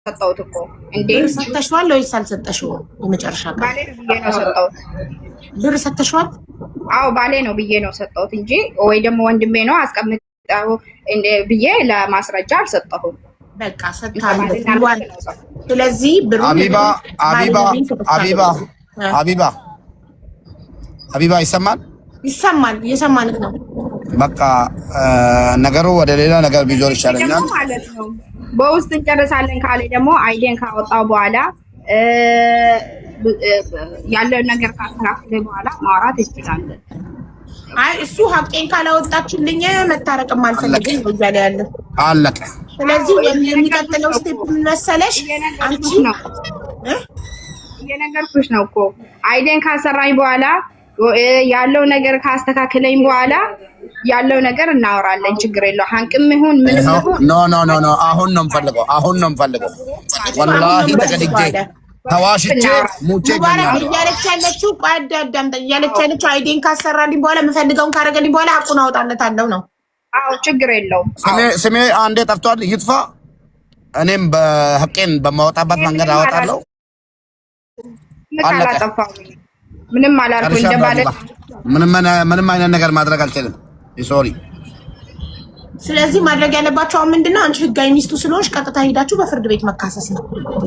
ሰጠሁት እኮ እንዴ ሰጠሽዋል ወይስ አልሰጠሽውም? የመጨረሻ ባሌ ነው ብዬ ነው ሰጠሁት። ብር ሰጠሽዋል? አዎ ባሌ ነው ብዬ ነው ሰጠሁት እንጂ ወይ ደግሞ ወንድሜ ነው አስቀምጠው እንደ ብዬ ለማስረጃ አልሰጠሁም። በቃ ሰጣለች። ስለዚህ ብሩ ሀቢባ ይሰማል? ይሰማል። እየሰማንክ ነው። በቃ ነገሩ ወደ ሌላ ነገር ቢዞር ይሻለኛል ማለት ነው። በውስጥ እንጨርሳለን ካለ ደግሞ አይዲን ካወጣው በኋላ ያለው ነገር ካስተካከለ በኋላ ማውራት ይችላል። አይ እሱ ሀቄን ካላወጣችልኝ መታረቅም አልፈልግም እያለ ያለው አለቀ። ስለዚህ የሚቀጥለው ስቴፕ ምን መሰለሽ? አንቺ ነው እየነገርኩሽ ነው እኮ አይዲን ካሰራኝ በኋላ ያለው ነገር ካስተካከለኝ በኋላ ያለው ነገር እናወራለን። ችግር የለው። ሀንቅም ይሁን ምንም ይሁን ኖ አሁን ነው የምፈልገው ወላሂ ተገድጄ ተዋሽቼ ሙቼ እያለች ያለችው እያለች ያለችው አይዲን ካሰራልኝ በኋላ የምፈልገውን ካደረገልኝ በኋላ ሀቁን አወጣለታለሁ ነው። አዎ ችግር የለውም። ስሜ አንዴ ጠፍቷል፣ ይጥፋ። እኔም በሀቄን በማወጣበት መንገድ አወጣለሁ። ምንም አላልኩ እንደማለት ምንም አይነት ነገር ማድረግ አልችልም። ሶሪ። ስለዚህ ማድረግ ያለባቸው ምንድነው? አንቺ ህጋዊ ሚስቱ ስለሆንሽ ቀጥታ ሄዳችሁ በፍርድ ቤት መካሰስ ነው።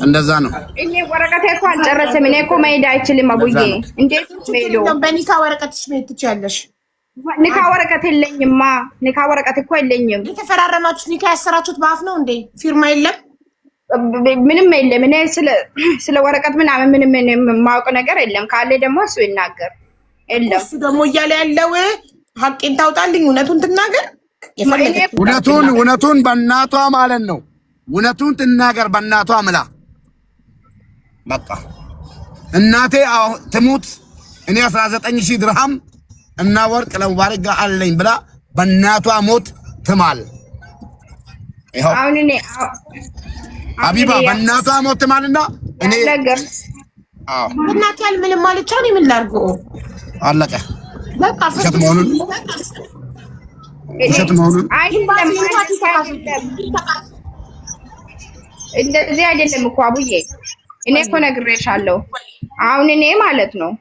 እንደዛ ነው። እኔ ወረቀቴ እኮ አልጨረስም። እኔ እኮ መሄድ አይችልም። አቡዬ እንዴት ሄዶ በኒካ ወረቀትሽ መሄድ ትችያለሽ? ኒካ ወረቀት የለኝማ። ኒካ ወረቀት እኮ የለኝም። የተፈራረማችሁት ኒካ ያሰራችሁት በአፍ ነው እንዴ? ፊርማ የለም? ምንም የለም። እኔ ስለ ወረቀት ምናምን ምንም የማውቅ ነገር የለም። ካለ ደግሞ እሱ ይናገር። የለም እሱ ደግሞ እያለ ያለው ሀቄን ታውጣልኝ፣ እውነቱን ትናገር። እውነቱን በእናቷ ማለት ነው። እውነቱን ትናገር በእናቷ ምላ። በቃ እናቴ ትሙት እኔ 19,000 ድርሃም እና ወርቅ ለሙባረክ ጋር አለኝ ብላ በእናቷ ሞት ትማል። ይሄው አሁን እኔ ሀቢባ በእናቷ ሞት ትማልና እኔ እናቴ አልምልም ማለት ነው። ምን ላድርገው? አለቀ በቃ ውሸት መሆኑን እንደዚህ አይደለም እኮ አቡዬ። እኔ እኮ ነግሬሻለሁ። አሁን እኔ ማለት ነው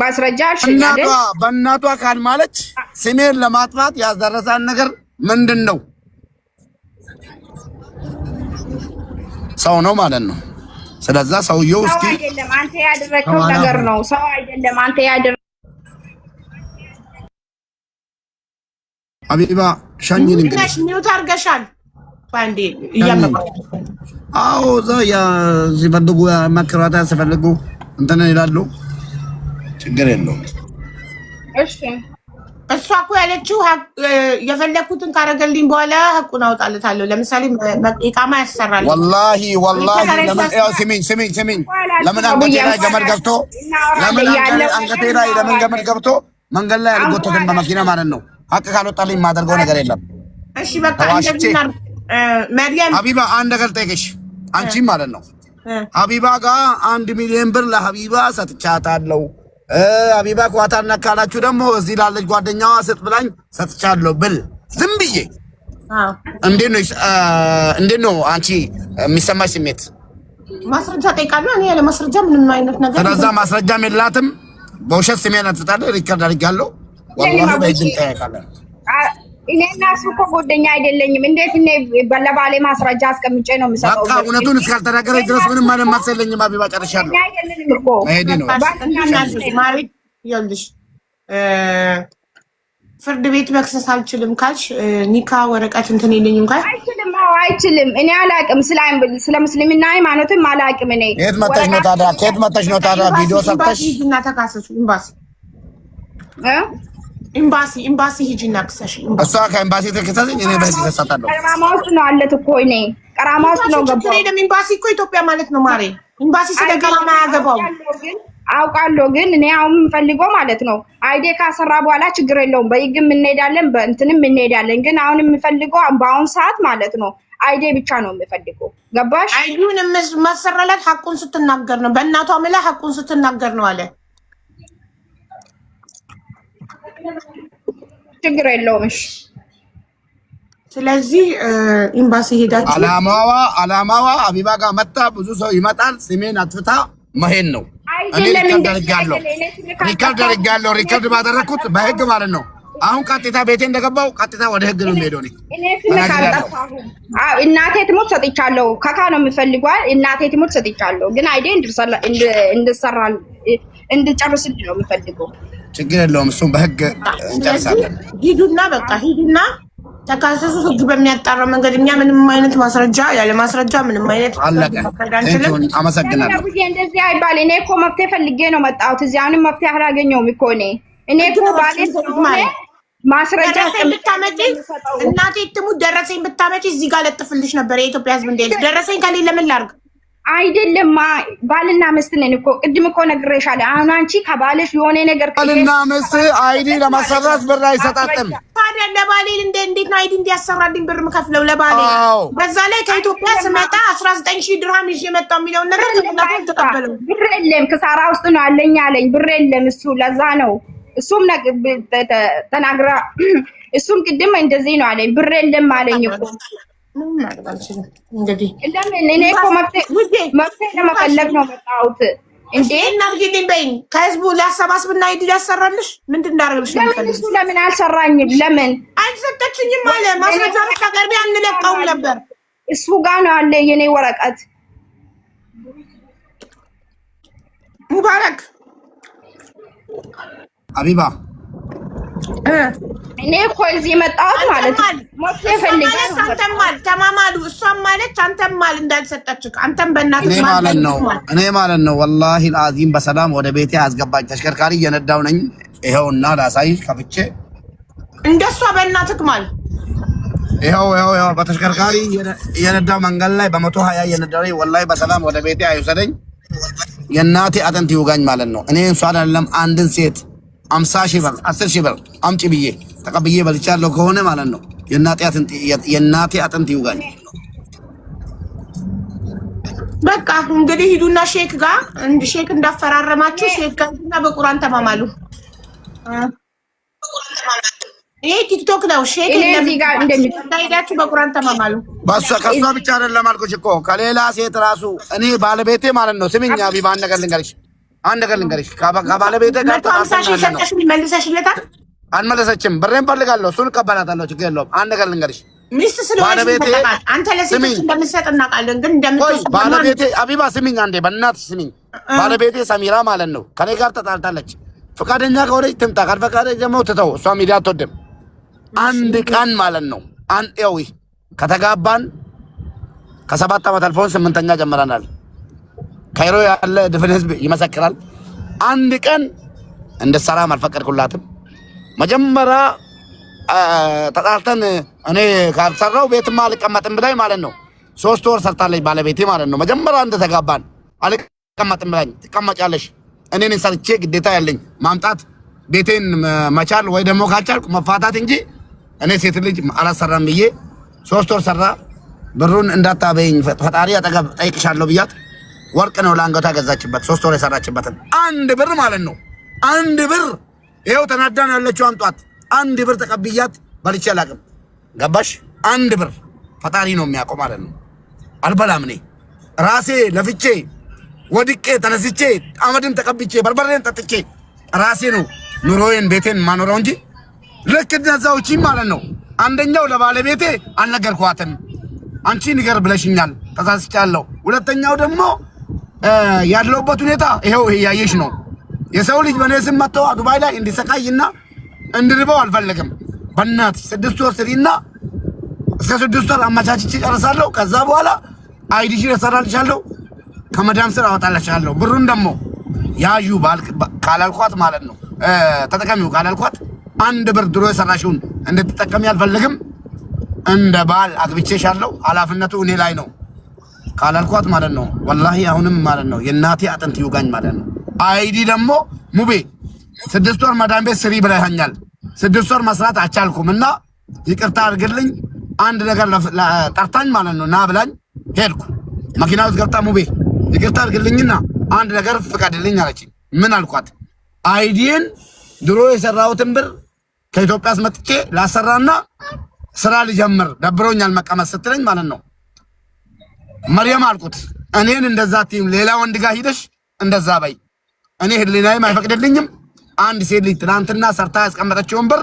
ማስረጃ አልሽኛል። በእናቷ ካልማለች ስሜን ለማጥፋት ያደረሳን ነገር ምንድን ነው? ሰው ነው ማለት ነው። ስለዛ ሰውየው እስኪ አይደለም አንተ ያደረከው ነገር ነው። ሰው አይደለም አንተ ያደረከው። ሀቢባ ሻኝን እንግዲህ ሚውት አድርገሻል ባንዴ አዎ እዛ ሲፈልጉ መክራታ ሲፈልጉ እንትን ይላሉ። ችግር የለውም። እሺ እሷ እኮ ያለችው የፈለኩትን ካረገልኝ በኋላ ሀቁን አውጣለታለሁ። ለምሳሌ ኢቃማ ያሰራል። ወላሂ ለምን ስሚኝ ለምን አንገቴ ላይ ገመድ ገብቶ ገመድ ገብቶ መንገድ ላይ አልጎተተም በመኪና ማለት ነው። ሀቅ ካልወጣልኝ የማደርገው ነገር የለም። እሺ በቃ መርያም ሀቢባ አንድ ነገር ጠይቅሽ፣ አንቺም ማለት ነው ሀቢባ ጋር 1 ሚሊዮን ብር ለሀቢባ ሰጥቻታለሁ። ሀቢባ ኳታር ነካላችሁ ደግሞ እዚህ ላለች ጓደኛዋ ስጥ ብላኝ ሰጥቻለሁ ብል ዝም ብዬ እንዴት ነው አንቺ የሚሰማሽ ስሜት? ማስረጃ ጠይቃለሁ። እኔ ያለ ማስረጃ ምንም አይነት ነገር ስለዛ ማስረጃም የላትም። በውሸት ስሜን አጥፍታለሁ። ሪከርድ አድርጋለሁ። ወላሂ በእጅም ጠይቃለሁ። እኔ እና እሱ እኮ ጓደኛ አይደለኝም። እንዴት እኔ ለባሌ ማስረጃ አስቀምጬ ነው የምሰጠው? በቃ እውነቱን እስካልተናገረች ድረስ ምንም ማለት ማሰለኝም። ሀቢባ ጨርሻለሁ። አይደለንም እኮ መሄዴ ነው። ማሪ ይኸውልሽ ፍርድ ቤት መክሰስ አልችልም ካልሽ ኒካ ወረቀት እንትን የለኝም ካል አይችልም። አዎ አይችልም። እኔ አላቅም ስለ ሙስሊምና ሃይማኖትም አላቅም። እኔ ከየት መተሽ ነው ታዲያ ቪዲዮ ሰርተሽ እና ተካሰሱ ኤምባሲ ሂጂና ክሰሽ። እሷ ከኤምባሲ ተከታተኝ እኔ በህግ ተሳታለሁ። ቀራማ ውስጥ ነው አለት እኮ እኔ ቀራማ ውስጥ ነው ገባው። ኤምባሲ እኮ ኢትዮጵያ ማለት ነው ማሬ። ኤምባሲ ስለ ቀራማ ያገባው አውቃለሁ። ግን እኔ አሁን የምፈልገው ማለት ነው አይዴ ካሰራ በኋላ ችግር የለውም። በህግም እንሄዳለን በእንትንም እንሄዳለን። ግን አሁን የምፈልገው በአሁን ሰዓት ማለት ነው አይዴ ብቻ ነው የምፈልገው። ገባሽ? አይዱን ማሰራላት ሐቁን ስትናገር ነው። በእናቷ ምላ ሐቁን ስትናገር ነው አለ። ችግር የለውም። እሺ ስለዚህ ኤምባሲ ሄዳችሁ አላማዋ አቢባ ጋር መጣ። ብዙ ሰው ይመጣል። ስሜን አጥፍታ መሄድ ነው። እኔ ሪከርድ ባደረኩት በህግ ማለት ነው። አሁን ቀጥታ ቤቴ እንደገባው ቀጥታ ወደ ህግ ነው የሚሄደው። እናቴ ትሞት ሰጥቻለሁ። ካካ ነው የምፈልገው። እናቴ ትሞት ሰጥቻለሁ፣ ግን አይዴ እንድጨርስልኝ ነው የምፈልገው። ችግር የለውም፣ እሱም በህግ እንጨርሳለን። ሂዱና በቃ ሂዱና ተካሰሱ። ህግ በሚያጣራ መንገድ እኛ ምንም አይነት ማስረጃ ያለ ማስረጃ ምንም አይነት አለቀ። አመሰግናለሁ። እንደዚህ አይባል። እኔ እኮ መፍትሄ ፈልጌ ነው መጣሁት እዚህ። አሁንም መፍትሄ አላገኘሁም እኮ እኔ እኮ ባሌ ማስረጃ ብታመጪ እናቴ ትሙት ደረሰኝ ብታመጪ እዚህ ጋር ለጥፍልሽ ነበር። የኢትዮጵያ ህዝብ እንደ ደረሰኝ ከሌለ ምን ላድርግ? አይደለም ባልና ሚስት ነን እኮ ቅድም እኮ ነግሬሻለሁ። አሁን አንቺ ከባልሽ የሆነ ነገር ባልና ሚስት አይዲ ለማሰራት ብር አይሰጣጥም። ታዲያ ለባሌ እንዴት ነው አይዲ እንዲያሰራልኝ ብር የምከፍለው ለባሌ? በዛ ላይ ከኢትዮጵያ ስመጣ 19000 ድርሃም ይዤ መጣሁ የሚለውን ነገር ተቀበለው። ብር የለም ክሳራ ውስጥ ነው አለኝ አለኝ። ብር የለም እሱ ለዛ ነው እሱም ተናግራ እሱም ቅድም እንደዚህ ነው አለኝ። ብር የለም አለኝ እኮ እንግዲህ ለምን እኔ እኮ መፍትሄ ለመፈለግ ነው መጣሁት። እንዴ እናርግልኝ በይኝ። ከህዝቡ ሊያሰባስብና አይዲ ሊያሰራልሽ ምንድን እንዳደርግልሽ ነው የምፈልገው? እሱ ለምን አልሰራኝም? ለምን አልሰጠችኝም አለ። ማስረጃ ብታቀርቢ አንለቀውም ነበር። እሱ ጋር ነው አለ የኔ ወረቀት። ሙባረክ አቢባ እኔ እኮ እዚህ መጣሁት ማለት ተማማሉ። እሷም ማለት አንተም ማለት እንዳልሰጠችህ አንተም በእናትህ እኔ ማለት ነው። ወላሂ አዚም በሰላም ወደ ቤቴ አስገባኝ። ተሽከርካሪ እየነዳው ነኝ። ይኸውና ላሳይሽ ከፍቼ እንደሷ በእናትህ ማለት ይኸው በተሽከርካሪ እየነዳው መንገድ ላይ በ120 እየነዳው ወላሂ በሰላም ወደ ቤቴ አይወሰደኝ። የእናቴ አጥንት ይውጋኝ ማለት ነው። እኔ እንሷ አይደለም አንድን ሴት 50,000 ብር 10,000 ብር አምጪ ብዬ ተቀብዬ በልቻለሁ ከሆነ ማለት ነው የእናቴ አጥንት ይውጋኝ። በቃ እንግዲህ ሂዱና ሼክ ጋር ሼክ እንዳፈራረማችሁ ሼክ ጋርና በቁርአን ተማማሉ። ይሄ ቲክቶክ ነው። ሼክ እዚህ ጋር እንደሚታያችሁ በቁርአን ተማማሉ። ከሷ ብቻ አይደለም አልኩሽ እኮ ከሌላ ሴት ራሱ እኔ ባለቤቴ ማለት ነው። ስሚኝ አቢባ አንድ ነገር ልንገርሽ ከባለቤቴ ጋር ተጣጣሽ መልሰሽለታል? አልመለሰችም። ብሬን ፈልጋለሁ፣ እሱን እቀበላታለሁ። ችግር የለውም። አንድ ነገር ልንገርሽ ሚስት ስለሆነች አንተ ለሴቶች እንደምትሰጥ እናውቃለን፣ ግን እንደምትወስድ ባለቤቴ አቢባ ስሚኝ አንዴ በእናትሽ ስሚኝ። ባለቤቴ ሰሚራ ማለት ነው ከኔ ጋር ተጣልታለች። ፈቃደኛ ከሆነች ትምጣ፣ ካልፈቃደች ደግሞ ትተው። እሷ ሚዲያ አትወድም። አንድ ቀን ማለት ነው አንጤው ከተጋባን ከ7 ዓመት አልፎን 8ኛ ጀምረናል። ካይሮ ያለ ድፍን ህዝብ ይመሰክራል። አንድ ቀን እንድትሰራም አልፈቀድኩላትም። መጀመሪያ ተጣልተን እኔ ካልሰራው ቤትማ አልቀመጥም ብላኝ ማለት ነው 3 ወር ሰርታለች ባለቤቴ ማለት ነው። መጀመሪያ እንደተጋባን አልቀመጥም ብላኝ ትቀመጫለሽ፣ እኔን ሰርቼ ግዴታ ያለኝ ማምጣት ቤቴን መቻል ወይ ደግሞ ካልቻልኩ መፋታት እንጂ እኔ ሴት ልጅ አላሰራም ብዬ 3 ወር ሰራ። ብሩን እንዳታበይኝ ፈጣሪ አጠገብ ጠይቅሻለሁ ብያት ወርቅ ነው ለአንገቷ ገዛችበት 3 ወር የሰራችበትን 1 ብር ማለት ነው። 1 ብር ይኸው ተናዳን ያለችው አምጧት። 1 ብር ተቀብያት በልቼ አላውቅም። ገባሽ? 1 ብር ፈጣሪ ነው የሚያውቀው ማለት ነው። አልበላም እኔ ራሴ ለፍቼ ወድቄ ተነስቼ አመድም ተቀብቼ በርበሬን ጠጥቼ ራሴ ነው ኑሮዬን ቤቴን ማኖረው እንጂ ልክ እነዛዎች ማለት ነው። አንደኛው ለባለቤቴ አልነገርኳትም፣ አንቺ ንገር ብለሽኛል፣ ተሳስቻለሁ። ሁለተኛው ደግሞ ያለውበት ሁኔታ ይሄው ያየሽ ነው። የሰው ልጅ በኔ ስም መጥቶ ዱባይ ላይ እንዲሰቃይና እንድርበው አልፈልግም። በእናት 6 ወር ስሪና እስከ 6 ወር አመቻችቼ ጨርሳለሁ። ከዛ በኋላ አይዲሽ እሰራልሻለሁ፣ ከመዳም ስር አወጣልሻለሁ። ብሩን ደግሞ ያዩ ካላልኳት ማለት ነው ተጠቀሚው ካላልኳት 1 ብር ድሮ የሰራሽውን እንድትጠቀሚ አልፈልግም። እንደ ባል አግብቼሻለሁ፣ ኃላፊነቱ እኔ ላይ ነው ካላልኳት ማለት ነው ወላሂ አሁንም ማለት ነው የእናቴ አጥንት ይውጋኝ ማለት ነው። አይዲ ደግሞ ሙቤ 6 ወር መዳም ቤት ስሪ ብለኸኛል። 6 ወር መስራት አልቻልኩም እና ይቅርታ አድርግልኝ። አንድ ነገር ጠርታኝ ማለት ነው ና ብላኝ ሄድኩ። መኪና ውስጥ ገብታ ሙቤ ይቅርታ አድርግልኝና አንድ ነገር ፍቀድልኝ አለችኝ። ምን አልኳት? አይዲን ድሮ የሰራሁትን ብር ከኢትዮጵያ አስመጥቼ ላሰራና ስራ ልጀምር ደብሮኛል መቀመጥ ስትለኝ ማለት ነው መርየም አልኩት እኔን እንደዛ ቲም ሌላ ወንድ ጋር ሂደሽ እንደዛ በይ እኔ ህሊናዬም አይፈቅድልኝም አንድ ሴት ልጅ ትናንትና ሰርታ ያስቀመጠችውን ብር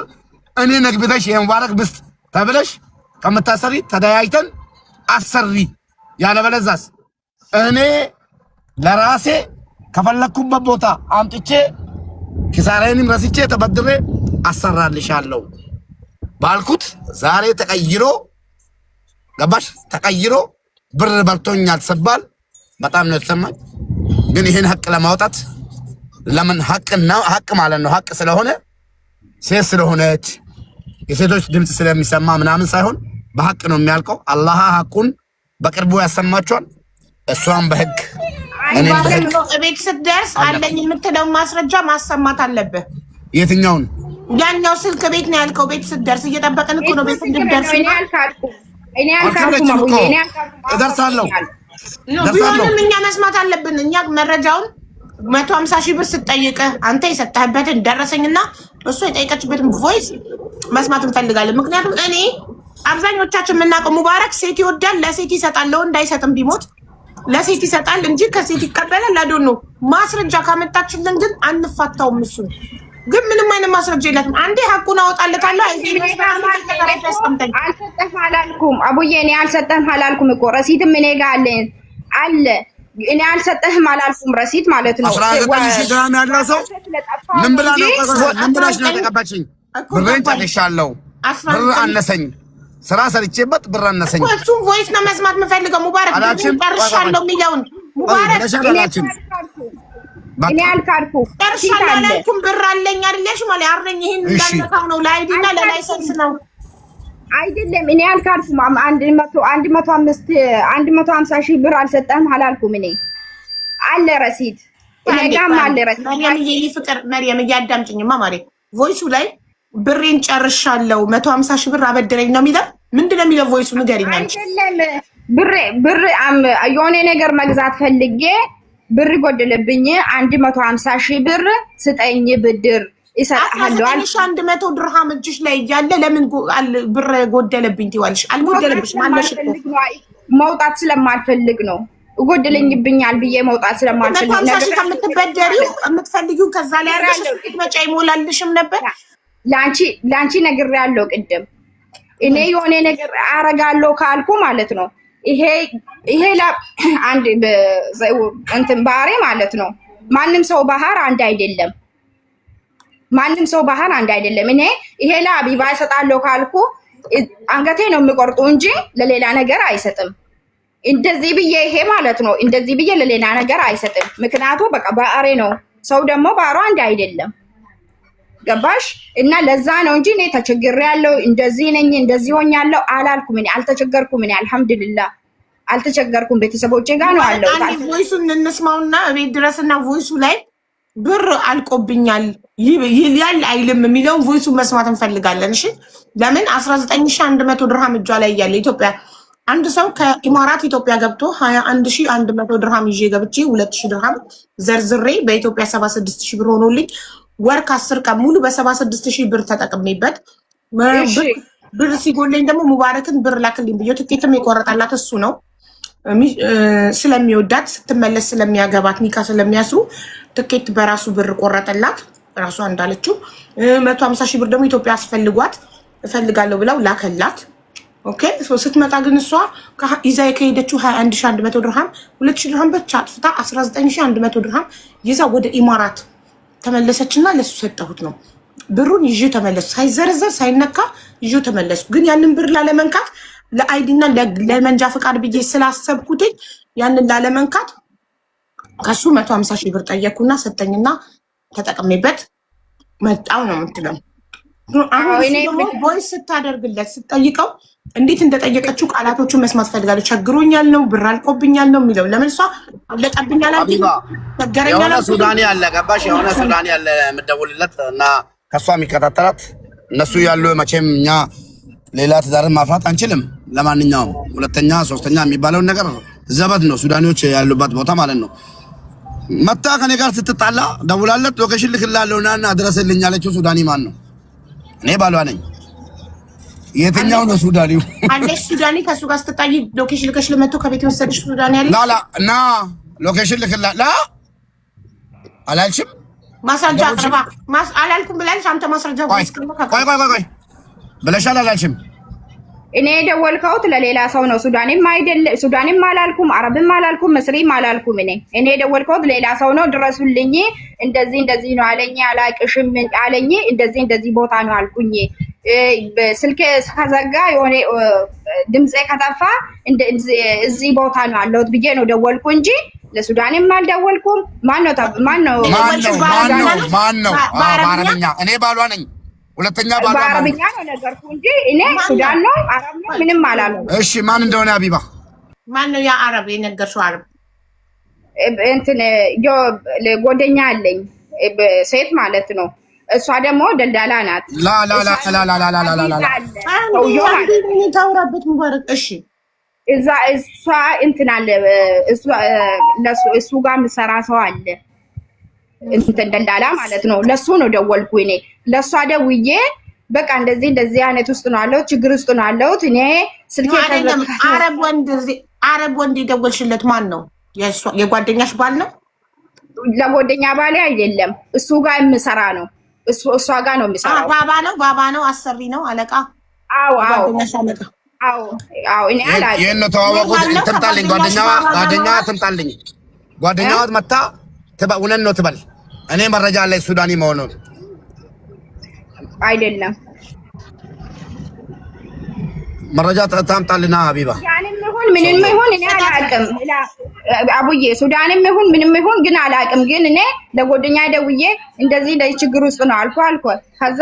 እኔ ነግብተሽ የሙባረክ ብስት ተብለሽ ከምታሰሪ ተደያይተን አሰሪ ያለበለዛስ እኔ ለራሴ ከፈለኩበት ቦታ አምጥቼ ኪሳራዬንም ረስቼ ተበድሬ አሰራልሻለሁ ባልኩት ዛሬ ተቀይሮ ገባሽ ተቀይሮ ብር በልቶኛል ሰባል በጣም ነው የተሰማኝ ግን ይሄን ሀቅ ለማውጣት ለምን ሀቅና ሀቅ ማለት ነው ሀቅ ስለሆነ ሴት ስለሆነች የሴቶች ድምጽ ስለሚሰማ ምናምን ሳይሆን በሀቅ ነው የሚያልቀው አላህ ሀቁን በቅርቡ ያሰማቸዋል እሷን በህግ እኔን በህግ ቤት ስትደርስ አለኝ የምትለው ማስረጃ ማሰማት አለብህ የትኛውን ያኛው ስልክ ቤት ነው ያልከው ቤት ስትደርስ እየጠበቀን እኮ ነው ቤት እንድትደርስ እኔ አልካልኩም እደርሳለሁ ቢሆንም እኛ መስማት አለብን እኛ መረጃውን 150 ሺህ ብር ስትጠይቅህ አንተ የሰጠህበትን ደረሰኝና እሱ የጠየቀችበትን ቮይስ መስማት እንፈልጋለን ምክንያቱም እኔ አብዛኞቻችን የምናውቀው ሙባረክ ሴት ይወዳል ለሴት ይሰጣል ለወንድ አይሰጥም ቢሞት ለሴት ይሰጣል እንጂ ከሴት ይቀበላል አዶን ነው ማስረጃ ካመጣችልን ግን አንፋታውም እሱ ግን ምንም አይነት ማስረጃ የላትም አንዴ ሀቁን አወጣለታለሁ አልሰጠህም አላልኩም አቡዬ እኔ አልሰጠህም አላልኩም እኮ ረሲትም እኔ ጋር አለ እኔ አልሰጠህም አላልኩም ረሲት ማለት ነው 19000 ድራም ያለው ሰው ምን ብላ ነው ምን ብላሽ ነው ተቀባችኝ ብሬን ጨርሻለሁ ብር አነሰኝ ስራ ሰርቼበት ብር አነሰኝ እሱን ቮይስ ነው መስማት የምፈልገው ሙባረክ ጨርሻለሁ የሚለውን ሙባረክ እኔ አልካድኩም ጨርሻለሁ ብር አለኝ አይደለሽ ማለት አረኝ ይሄን እንዳልነካው ነው ለአይዲ እና ለላይሰንስ ነው አይደለም እኔ አልካድኩም 150 ሺህ ብር አልሰጠህም አላልኩም እኔ አለ ረሲት እኔ ጋርም አለ ረሲት መርየም እያዳምጪኝማ ማሬ ቮይሱ ላይ ብሬን ጨርሻለሁ 150 ሺህ ብር አበድረኝ ነው የሚለው ምንድነው የሚለው ቮይሱ ንገሪኝ አንቺ አይደለም ብር የሆነ ነገር መግዛት ፈልጌ ብር ጎደለብኝ 150 ሺህ ብር ስጠኝ ብድር ይሰጣለሁ 100 ድርሃም እጅሽ ላይ እያለ ለምን ብር ጎደለብኝ ትይዋለሽ አልጎደለብሽ ማለሽ መውጣት ስለማልፈልግ ነው ጎደለኝብኛል ብዬ መውጣት ስለማልፈልግ ነው 150 ሺህ ከምትበደሪው የምትፈልጊው ከዛ ላይ አርገሽ መጫ ይሞላልሽም ነበር ላንቺ ነግሬያለሁ ቅድም እኔ የሆነ ነገር አረጋለሁ ካልኩ ማለት ነው ይሄ አንድ እንትን ባህሪ ማለት ነው ማንም ሰው ባህር አንድ አይደለም እኔ ይሄ ለአቢባ እሰጣለሁ ካልኩ አንገቴ ነው የሚቆርጡ እንጂ ለሌላ ነገር አይሰጥም እንደዚህ ብዬ ይሄ ማለት ነው እንደዚህ ብዬ ለሌላ ነገር አይሰጥም ምክንያቱ በቃ ባህሪ ነው ሰው ደግሞ ባህሩ አንድ አይደለም ገባሽ እና ለዛ ነው እንጂ እኔ ተቸግሬያለሁ እንደዚህ ነኝ እንደዚህ ሆኛለሁ አላልኩም እኔ አልተቸገርኩም እኔ አልሐምዱሊላህ አልተቸገርኩም ቤተሰቦቼ ጋር ነው አለው ቮይሱን እንስማውና ቤት ድረስና ቮይሱ ላይ ብር አልቆብኛል ይላል አይልም የሚለውን ቮይሱን መስማት እንፈልጋለን እሺ ለምን 19100 ድርሃም እጇ ላይ ያለ ኢትዮጵያ አንድ ሰው ከኢማራት ኢትዮጵያ ገብቶ 21100 ድርሃም ይዤ ገብቼ 2000 ድርሃም ዘርዝሬ በኢትዮጵያ 76000 ብር ሆኖልኝ ወር ከ10 ቀን ሙሉ በ76000 ብር ተጠቅሜበት ብር ሲጎለኝ ደግሞ ሙባረክን ብር ላክልኝ ብዬ ትኬትም የቆረጠላት እሱ ነው ስለሚወዳት ስትመለስ ስለሚያገባት ኒካ ስለሚያስሩ ትኬት በራሱ ብር ቆረጠላት ራሷ እንዳለችው 150 ሺህ ብር ደግሞ ኢትዮጵያ አስፈልጓት እፈልጋለሁ ብለው ላከላት ኦኬ ስትመጣ ግን እሷ ይዛ ከሄደችው 21100 ድርሃም 2000 ድርሃም ብቻ አጥፍታ 19100 ድርሃም ይዛ ወደ ኢማራት ተመለሰችና ለሱ ሰጠሁት ነው ብሩን ይዤ ተመለሱ ሳይዘረዘር ሳይነካ ይዤ ተመለሱ ግን ያንን ብር ላለመንካት ለአይዲና ለመንጃ ፈቃድ ብዬ ስላሰብኩት ያንን ላለመንካት ከሱ 150 ሺህ ብር ጠየቅኩና ሰጠኝና ተጠቅሜበት መጣው ነው የምትለው አሁን ቮይስ ስታደርግለት ስጠይቀው እንዴት እንደጠየቀችው ቃላቶቹን መስማት ፈልጋለሁ ቸግሮኛል ነው ብር አልቆብኛል ነው የሚለው ለምን እሷ አለቀብኛል የሆነ ሱዳኒ አለ ገባሽ የሆነ ሱዳኒ አለ የምደውልለት እና ከሷ የሚከታተላት እነሱ ያሉ መቼም እኛ ሌላ ትዳርን ማፍራት አንችልም ለማንኛውም ሁለተኛ ሶስተኛ የሚባለው ነገር ዘበት ነው ሱዳኒዎች ያሉበት ቦታ ማለት ነው መጣ ከኔ ጋር ስትጣላ ደውላለት ሎኬሽን ልክላለሁና አድረስልኝ ያለችው ሱዳኒ ማን ነው እኔ ባሏ ነኝ የትኛው ነው ሱዳኒው? አለሽ ሱዳኒ ከሱ ጋር ስትጣይ ሎኬሽን ልከሽ ለመቶ ከቤት የወሰድሽ ሱዳኒ ያለሽ? ላ ና ሎኬሽን ልክላ ላ አላልሽም? ማስረጃ አቅርባ አላልኩም ብላለሽ። አንተ ማስረጃ ቆይ ብለሻል አላልሽም? እኔ የደወልከውት ለሌላ ሰው ነው። ሱዳንም አላልኩም፣ አረብም አላልኩም፣ ምስሪም አላልኩም። እኔ የደወልከውት ሌላ ሰው ነው። ድረሱልኝ፣ እንደዚህ ነው አለኝ። አላቅሽም አለኝ። እንደዚህ ቦታ ነው አልኩኝ። ስልክ ከዘጋ የሆነ ድምጼ ከጠፋ እዚህ ቦታ ነው አለሁት ብዬ ነው ደወልኩ እንጂ ለሱዳንም አልደወልኩም። ማን ነው? በአረብኛ እኔ ባሏ ነኝ። ሁለተኛ ባሏ በአረብኛ ነው ነገርኩ እንጂ እኔ ሱዳን ነው አረብ ነው ምንም አላልኩም። እሺ ማን እንደሆነ ሀቢባ ማን ነው? ያ አረብ የነገርሽው አረብ እንትን ጓደኛ አለኝ ሴት ማለት ነው። እሷ ደግሞ ደልዳላ ናት። ታውራበት ሙባረክ። እሺ እሷ እንትን አለ እሱ ጋር የምሰራ ሰው አለ እንትን ደልዳላ ማለት ነው። ለሱ ነው ደወልኩ እኔ። ለሷ ደውዬ በቃ እንደዚህ አይነት ውስጥ ነው አለው፣ ችግር ውስጥ ነው አለው። እኔ ስልኬ አረብ ወንድ የደወልሽለት ማን ነው? የጓደኛሽ ባል ነው? ለጓደኛ ባሌ አይደለም፣ እሱ ጋር የምሰራ ነው። እሷ ጋር ነው የሚሰራው። ባባ ነው አሰሪ ነው አለቃ? አዎ እኔ አላውቅም። ይሄን ተዋወቁት። ትምጣልኝ ጓደኛዋ ትምጣልኝ። ጓደኛዋ መጣ እውነት ነው ትበል። እኔ መረጃ አለኝ ሱዳኒ መሆኑን። አይደለም መረጃ ታምጣልና ሀቢባ። ምንም ይሁን እኔ አላውቅም። አቡዬ ሱዳንም ይሁን ምንም ይሁን ግን አላውቅም። ግን እኔ ለጓደኛ ደውዬ እንደዚህ ችግር ውስጥ ነው አልኩ። ከዛ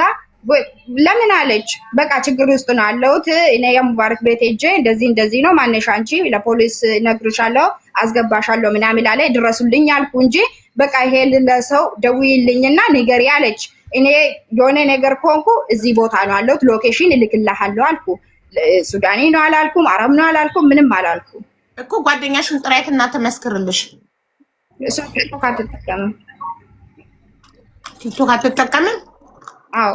ለምን አለች። በቃ ችግር ውስጥ ነው አለሁት። እኔ የሙባረክ ቤት ሄጄ እንደዚህ ነው ማነሽ አንቺ ለፖሊስ ነግርሻለሁ አስገባሻለሁ ምናምን አለ። ድረሱልኝ አልኩ እንጂ በቃ ይሄ ለሰው ደውይልኝና ንገሪ አለች። እኔ የሆነ ነገር ኮንኩ እዚህ ቦታ ነው አለሁት፣ ሎኬሽን እልክልሃለሁ አልኩ። ሱዳኒ ነው አላልኩም፣ አረብ ነው አላልኩም፣ ምንም አላልኩም እኮ። ጓደኛሽን ጥራይት እና ተመስክርልሽ። ቲክቶክ አትጠቀምም? ቲክቶክ አትጠቀምም? አዎ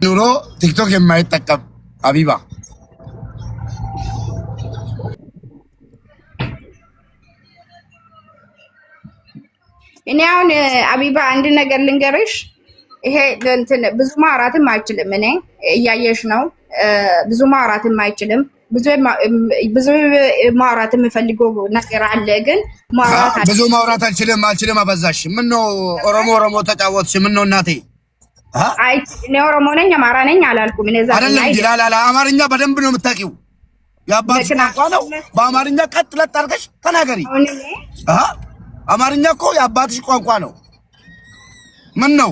ኑሮ ቲክቶክ የማይጠቀም ሀቢባ እኔ አሁን ሀቢባ አንድ ነገር ልንገርሽ። ይሄ እንትን ብዙ ማውራትም አይችልም። እኔ እያየሽ ነው። ብዙ ማውራትም አይችልም። ብዙ ማውራት የምፈልገው ነገር አለ፣ ግን ብዙ ማውራት አልችልም። አበዛሽ። ምን ነው ኦሮሞ ተጫወትሽ? ምን ነው እናቴ? አይ እኔ ኦሮሞ ነኝ አማራ ነኝ አላልኩም። እኔ ዛሬ አይደለም ይላል። አማርኛ በደንብ ነው የምታውቂው። የአባትሽ ቋንቋ ነው። በአማርኛ ቀጥ ለጥ አድርገሽ ተናገሪ። አማርኛ እኮ የአባትሽ ቋንቋ ነው። ምን ነው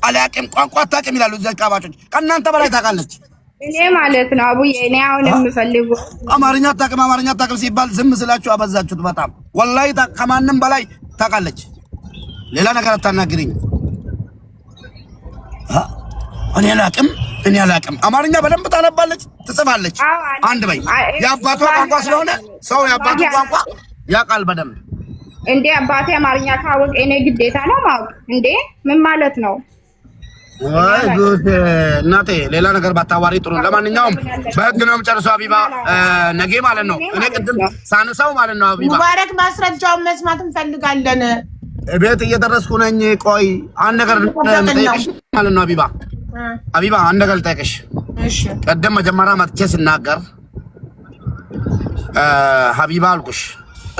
አላውቅም ቋንቋ አታውቅም ይላሉ እዛ አካባቢዎች። ከእናንተ በላይ ታውቃለች። እኔ ማለት ነው አቡዬ፣ እኔ አሁን የምፈልገው አማርኛ አታውቅም ሲባል ዝም ስላችሁ አበዛችሁት በጣም። ወላሂ ከማንም በላይ ታውቃለች። ሌላ ነገር አታናግሪኝ። እኔ አላውቅም። አማርኛ በደንብ ታነባለች፣ ትጽፋለች። አንድ በይ። የአባቷ ቋንቋ ስለሆነ ሰው የአባቱ ቋንቋ ያውቃል በደንብ። እንዴ አባቴ አማርኛ ካወቀ እኔ ግዴታ ነው ማወቅ? እንዴ ምን ማለት ነው? ወይ ጉድ እናቴ፣ ሌላ ነገር ባታዋሪ ጥሩ። ለማንኛውም በህግ ነው የምጨርሰው ሀቢባ፣ ነገ ማለት ነው። እኔ ቅድም ሳነሳው ማለት ነው ሀቢባ፣ ሙባረክ ማስረጃውን መስማት እንፈልጋለን። ቤት እየደረስኩ ነኝ። ቆይ አንድ ነገር ልጠይቅሽ ማለት ነው ሀቢባ። አንድ ነገር ልጠይቅሽ። ቅድም መጀመሪያ መጥቼ ስናገር ሀቢባ አልኩሽ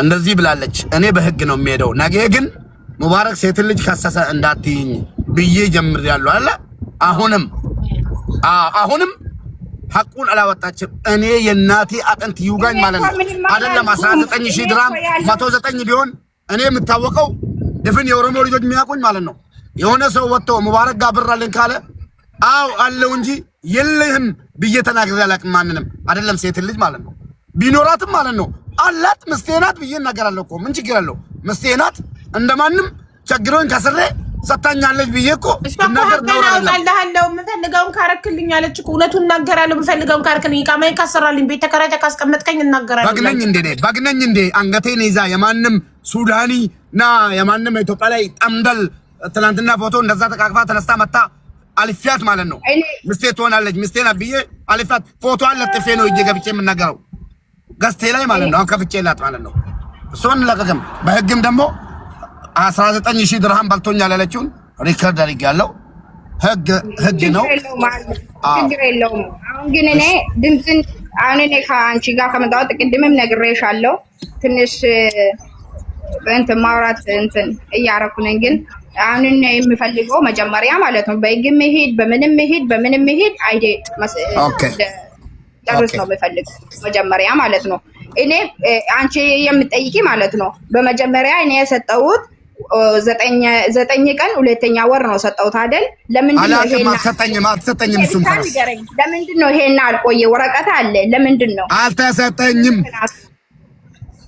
እንደዚህ ብላለች። እኔ በህግ ነው የሚሄደው። ነገ ግን ሙባረክ ሴት ልጅ ከሰሰ እንዳትይኝ ብዬ ጀምሬያለሁ አለ። አሁንም ሐቁን አላወጣችም። እኔ የእናቴ አጥንት ይውጋኝ ማለት ነው። አይደለም 19000 ድራም 109 ቢሆን እኔ የምታወቀው ድፍን የኦሮሞ ልጆች የሚያውቁኝ ማለት ነው። የሆነ ሰው ወጥቶ ሙባረክ ጋር ብር አለኝ ካለ አው አለው እንጂ የለህም ብዬ ተናግሬ አላውቅም። ማንንም አይደለም ሴት ልጅ ማለት ነው። ቢኖራትም ማለት ነው አላት ምስቴ ናት ብዬ እናገራለሁ እኮ። ምን ችግር አለው? ምስቴ ናት እንደማንም ቸግሮኝ ከስሬ ሰታኛለች ብዬ እኮ ነገር ነው። አውጣልሃለሁ የምፈልገውን ካረክልኝ አለች እኮ። እውነቱን እናገራለሁ የምፈልገውን ካረክልኝ። ቃማይ ካሰራልኝ ቤት ተከራይተህ ካስቀመጥከኝ እናገራለሁ። ባግነኝ እንዴ አንገቴን ይዛ የማንም ሱዳኒ ና የማንም ኢትዮጵያ ላይ ጠምደል ትናንትና ፎቶ እንደዛ ተቃቅፋ ተነስታ መጣ አልፊያት ማለት ነው። ምስቴ ትሆናለች ምስቴ ናት ብዬ አልፊያት ፎቶዋን ለጥፌ ነው እጄ ገብቼ የምናገረው ገዝቴ ላይ ማለት ነው። ከፍቼላት ማለት ነው። እሱን ለቀቅም በህግም ደግሞ 19000 ድርሃም በልቶኛል ያለችውን ሪከርድ አድርጌያለሁ። ህግ ነው፣ ችግር የለውም። አሁን ግን እኔ ድምፅን አሁን እኔ ከአንቺ ጋር ከመጣሁት ቅድምም ነግሬሻለሁ። ትንሽ እንትን ማውራት እንትን እያደረኩ ነኝ። ግን አሁን እኔ የምፈልገው መጀመሪያ ማለት ነው በህግም ሄድ በምንም ሄድ አይዴ ጨርስ ነው የምፈልገው መጀመሪያ ማለት ነው። እኔ አንቺ የምትጠይቂ ማለት ነው በመጀመሪያ እኔ የሰጠሁት 9 ቀን 2ኛ ወር ነው ሰጠሁት አይደል? ለምንድን ነው ይሄን አልተሰጠኝም? እሱም ለምንድን ነው ይሄን አልቆየ? ወረቀት አለ። ለምንድን ነው አልተሰጠኝም?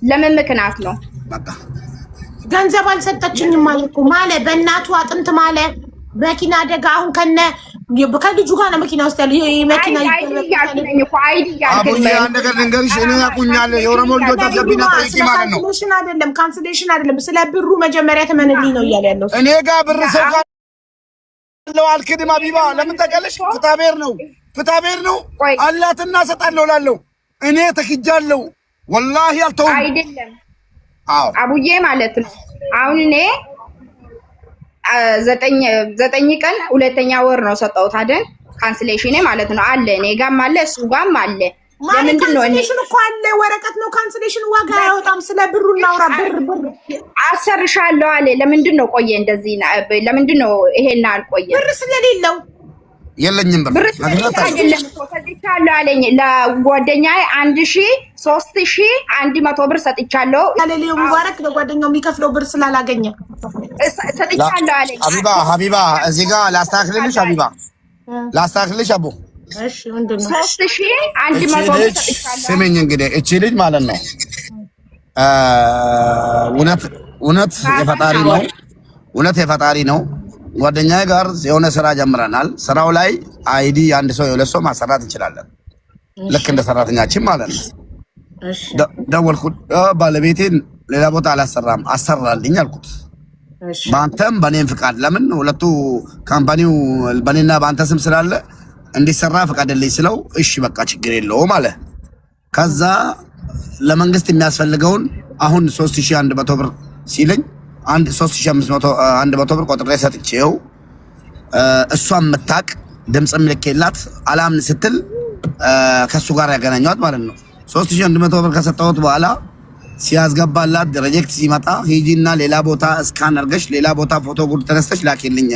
ለምን ምክንያት ነው? በቃ ገንዘብ አልሰጠችኝም ማለት ማለት በእናቱ አጥንት ማለት መኪና አደጋ አሁን ከልጁ ጋር ነው መኪና ውስጥ ያለው። ይሄ መኪና አቡዬ አንድ ነገር ልንገርሽ፣ እኔ ያቁኛል የኦሮሞ ልጆች አስገቢና ጠይቂ ማለት ነው። ካንስሌሽን አይደለም፣ ስለ ብሩ መጀመሪያ ተመንልኝ ነው እያለ ያለው። እኔ ጋር ብር ሰው ካለው አልክድም። አቢባ ለምን ተቀለሽ? ፍታቤር ነው አላትና ሰጣለሁ እላለሁ። እኔ ተክጃለሁ ወላሂ አልተውም። አይደለም አቡዬ ማለት ነው። አሁን እኔ 9 ቀን 2ኛ ወር ነው ሰጠሁት አይደል? ካንስሌሽን ማለት ነው አለ። እኔ ጋርም አለ እሱ ጋርም አለ። ለምንድን ነው ካንስሌሽን እኮ አለ፣ ወረቀት ነው ካንስሌሽን። ዋጋ ያወጣም። ስለ ብሩ እናውራ። ብር አሰርሻለሁ አለ። ለምንድን ነው ቆየ እንደዚህ? ለምንድን ነው ይሄን አልቆየ? ብር ስለሌለው የለኝም ብር አይደለም እኮ ሰጥቻለሁ አለኝ። ለጓደኛዬ 3100 ብር ሰጥቻለሁ። ለሌላው ሙባረክ ለጓደኛው የሚከፍለው ብር ስላላገኘ ሰጥቻለሁ አለኝ። ሀቢባ እዚህ ጋር ላስተካክልልሽ። ሀቢባ ላስተካክልልሽ። አቦ እሺ ምንድነው 3100 ብር ሰጥቻለሁ። ስሚኝ እንግዲህ እቺ ልጅ ማለት ነው እውነት የፈጣሪ ነው። እውነት የፈጣሪ ነው። ጓደኛዬ ጋር የሆነ ስራ ጀምረናል። ስራው ላይ አይዲ አንድ ሰው የሁለት ሰው ማሰራት እንችላለን። ልክ እንደ ሰራተኛችን ማለት ነው። ደወልኩት፣ ባለቤቴን ሌላ ቦታ አላሰራም አሰራልኝ አልኩት። በአንተም በኔም ፍቃድ፣ ለምን ሁለቱ ካምፓኒው በኔና በአንተ ስም ስላለ እንዲሰራ ፍቃድልኝ ስለው እሺ በቃ ችግር የለውም አለ። ከዛ ለመንግስት የሚያስፈልገውን አሁን 3100 ብር ሲለኝ 3500 ብር ቆጥሬ ሰጥቼው እሷን የምታቅ ድምፅም ልኬላት አላምን ስትል ከሱ ጋር ያገናኘዋት ማለት ነው። 3100 ብር ከሰጠሁት በኋላ ሲያስገባላት ሪጀክት ሲመጣ ሂጂና ሌላ ቦታ እስካን አድርገሽ ሌላ ቦታ ፎቶ ጉድ ተነስተሽ ላኪልኝ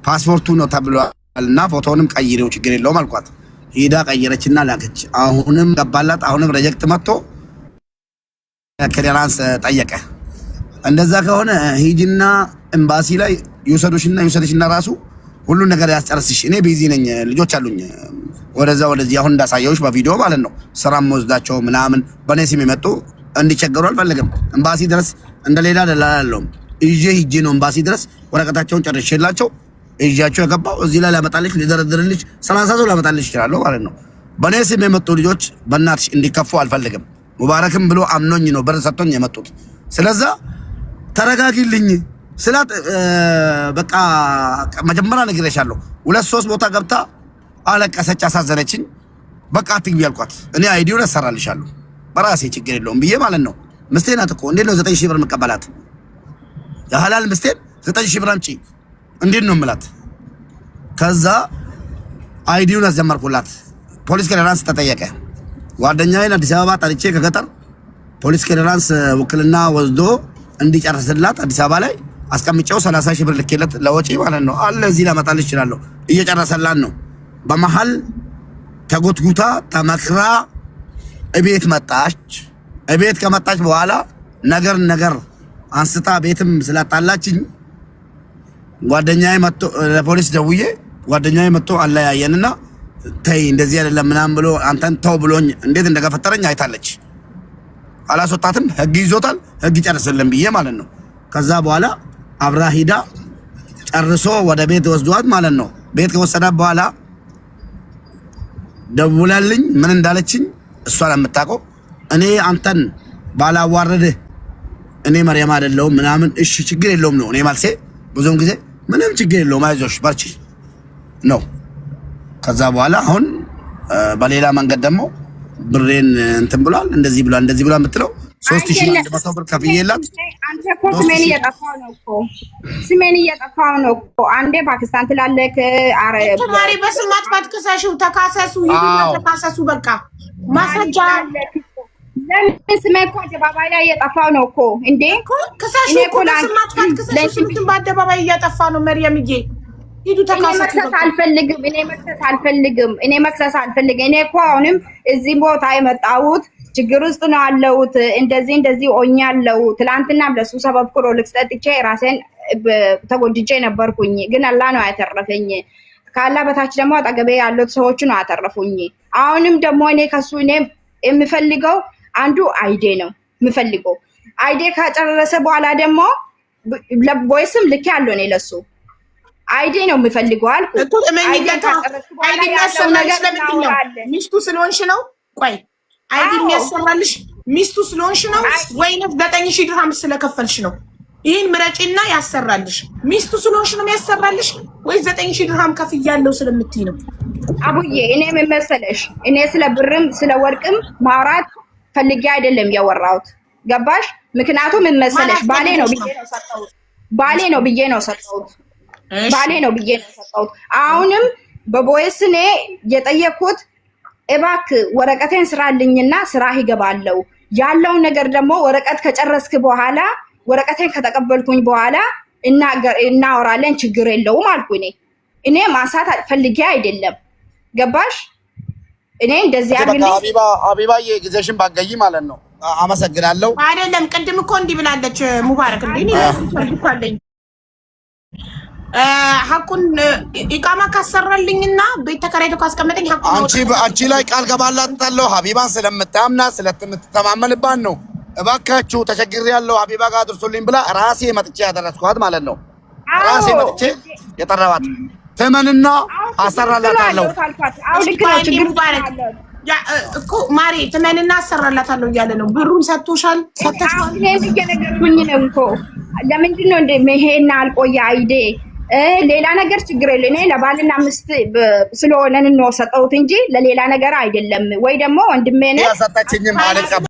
ፓስፖርቱ ነው ተብሏልና ፎቶውንም ቀይሬው ችግር የለውም አልኳት። ሂዳ ቀየረችና ላከች። አሁንም ገባላት። አሁንም ሪጀክት መጥቶ ክሊራንስ ጠየቀ። እንደዛ ከሆነ ሂጂና ኤምባሲ ላይ ይውሰድሽና ራሱ ሁሉን ነገር ያስጨርስሽ። እኔ ቢዚ ነኝ፣ ልጆች አሉኝ ወደዚህ አሁን እንዳሳየውሽ በቪዲዮ ማለት ነው። ስራም ወስዳቸው ምናምን በኔ ስም የመጡ እንዲቸገሩ አልፈልግም። ኤምባሲ ድረስ እንደሌላ ደላላለሁም ሂጄ ነው ኤምባሲ ድረስ ወረቀታቸውን ጨርሼላቸው ይዣቸው የገባው እዚህ ላይ ላመጣልሽ ሊደረድርልሽ 30 ሰው ላመጣልሽ ይችላል ማለት ነው። በኔ ስም የመጡ ልጆች በእናትሽ እንዲከፉ አልፈልግም። ሙባረክም ብሎ አምኖኝ ነው ብር ሰጥቶኝ የመጡት። ስለዛ ተረጋጊልኝ ስላት በቃ መጀመሪያ ነግሬሻለሁ 2-3 ቦታ ገብታ አለቀሰች፣ አሳዘነችኝ። በቃ አትግቢ አልኳት። እኔ አይዲውን አሰራልሻለሁ በራሴ ችግር የለውም ብዬ ማለት ነው። ምስቴ ናት እኮ እንዴት ነው 9000 ብር መቀበላት? የሐላል ምስቴን 9000 ብር አምጪ እንዴት ነው የምላት? ከዛ አይዲውን አስጀመርኩላት። ፖሊስ ክሊራንስ ተጠየቀ። ጓደኛዬን አዲስ አበባ ጠርቼ ከገጠር ፖሊስ ክሊራንስ ውክልና ወስዶ እንዲጨርስላት አዲስ አበባ ላይ አስቀምጬው 30000 ብር ልኬለት ለወጪ ማለት ነው አለ። እዚህ ላመጣልሽ እችላለሁ። እየጨረሰላት ነው። በመሃል ተጎትጉታ ተመክራ እቤት መጣች። እቤት ከመጣች በኋላ ነገር አንስታ ቤትም ስላጣላችኝ ጓደኛዬ መጥቶ ለፖሊስ ደውዬ ጓደኛዬ መጥቶ አለያየንና ተይ እንደዚህ አይደለም ምናምን ብሎ አንተን ተው ብሎኝ እንዴት እንደገፈተረኝ አይታለች። አላስወጣትም፣ ህግ ይዞታል፣ ህግ ጨርስልን ብዬ ማለት ነው። ከዛ በኋላ አብራ ሂዳ ጨርሶ ወደ ቤት ወስዷት ማለት ነው። ቤት ከወሰዳት በኋላ ደውላልኝ ምን እንዳለችኝ እሷን የምታውቀው እኔ አንተን ባላዋረድህ እኔ መርያም አይደለሁም ምናምን። እሺ ችግር የለውም ነው እኔ ማልሴ። ብዙውን ጊዜ ምንም ችግር የለውም አይዞሽ በርቺ ነው። ከዛ በኋላ አሁን በሌላ መንገድ ደግሞ ብሬን እንትን ብሏል፣ እንደዚህ ብሏል፣ እንደዚህ ብሏል የምትለው 3100 ብር ከፍዬላት። አንተ እኮ ስሜን እየጠፋው ነው እኮ ስሜን እየጠፋው ነው እኮ። አንዴ ፓኪስታን ትላለህ። አረብ ተማሪ በስም ማጥፋት ክሰሽው፣ ተካሰሱ፣ ሂዱና ተካሰሱ። በቃ ማስረጃ ለምን ስሜ እኮ አደባባይ ላይ እየጠፋው ነው እኮ እንዴ። ክሰሽው እኮ በስም ማጥፋት ክሰሽው፣ ስምትን በአደባባይ እያጠፋ ነው። መርየምዬ ሂዱ ተካሰሱ። መክሰስ አልፈልግም። እኔ መክሰስ አልፈልግም። እኔ እኮ አሁንም እዚህ ቦታ የመጣሁት ችግር ውስጥ ነው ያለሁት። እንደዚህ ሆኛለሁ። ትላንትናም ለሱ ሰበብ ክሮልክስ ጠጥቼ ራሴን ተጎድቼ ነበርኩኝ፣ ግን አላህ ነው ያተረፈኝ። ካላ በታች ደግሞ አጠገቤ ያሉት ሰዎች ነው ያተረፉኝ። አሁንም ደግሞ እኔ ከሱ የምፈልገው አንዱ አይዴ ነው የምፈልገው። አይዴ ካጨረሰ በኋላ ደግሞ ለቦይስም ልክ ያለው ነው ለሱ አይዴ ነው የምፈልገው አልኩ። አይዲ የሚያሰራልሽ ለምንድን ነው? ሚስቱ ስለሆንሽ ነው? ቆይ አይዲ የሚያሰራልሽ ሚስቱ ስለሆንሽ ነው ወይንም 9000 ድርሃም ስለከፈልሽ ነው? ይህን ምረጪና ያሰራልሽ። ሚስቱ ስለሆንሽ ነው የሚያሰራልሽ ወይ 9000 ድርሃም ከፍያለሁ ስለምትይ ነው? አቡዬ እኔ ምን መሰለሽ፣ እኔ ስለ ብርም ስለ ወርቅም ማውራት ፈልጌ አይደለም ያወራሁት። ገባሽ? ምክንያቱም ምን መሰለሽ፣ ባሌ ነው ብዬ ነው ሰጠሁት። አሁንም በቦይስ እኔ የጠየኩት እባክህ ወረቀቴን ስራልኝና ስራ ይገባለው ያለውን ነገር ደግሞ ወረቀት ከጨረስክ በኋላ ወረቀቴን ከተቀበልኩኝ በኋላ እናወራለን፣ ችግር የለውም አልኩ። እኔ ማንሳት ፈልጌ አይደለም። ገባሽ? እኔ እንደዚህ አግልኝ ሀቢባዬ ጊዜሽን ባገይ ማለት ነው። አመሰግናለሁ። አይደለም ቅድም እኮ እንዲህ ብላለች ሙባረክ እንዴ አለኝ ሐቁን ኢቃማ ካሰራልኝና ቤት ተከራይቶ ካስቀመጠኝ ሐቁን አንቺ ላይ ቃል ገባላታለሁ። ሀቢባን ስለምታምናት ስለምትተማመንባት ነው። እባካችሁ ተቸግሬያለሁ ሀቢባ ጋር አድርሱልኝ ብላ ራሴ መጥቼ ያደረስኳት ማለት ነው። ራሴ መጥቼ የጠራኋት ተመንና አሰራላታለሁ። እኮ ማሬ ተመንና አሰራላታለሁ እያለ ነው። ብሩን ሰጥቶሻል? ሰጥተሻል? እኔም እየነገርኩኝ ነው እኮ። ለምንድን ነው እንደሄና አልቆየ አይዴ ሌላ ነገር ችግር የለ። እኔ ለባልና ሚስት ስለሆነን ነው ሰጠሁት እንጂ ለሌላ ነገር አይደለም። ወይ ደግሞ ወንድሜ ነው ያሰጣችኝም አልቀበልም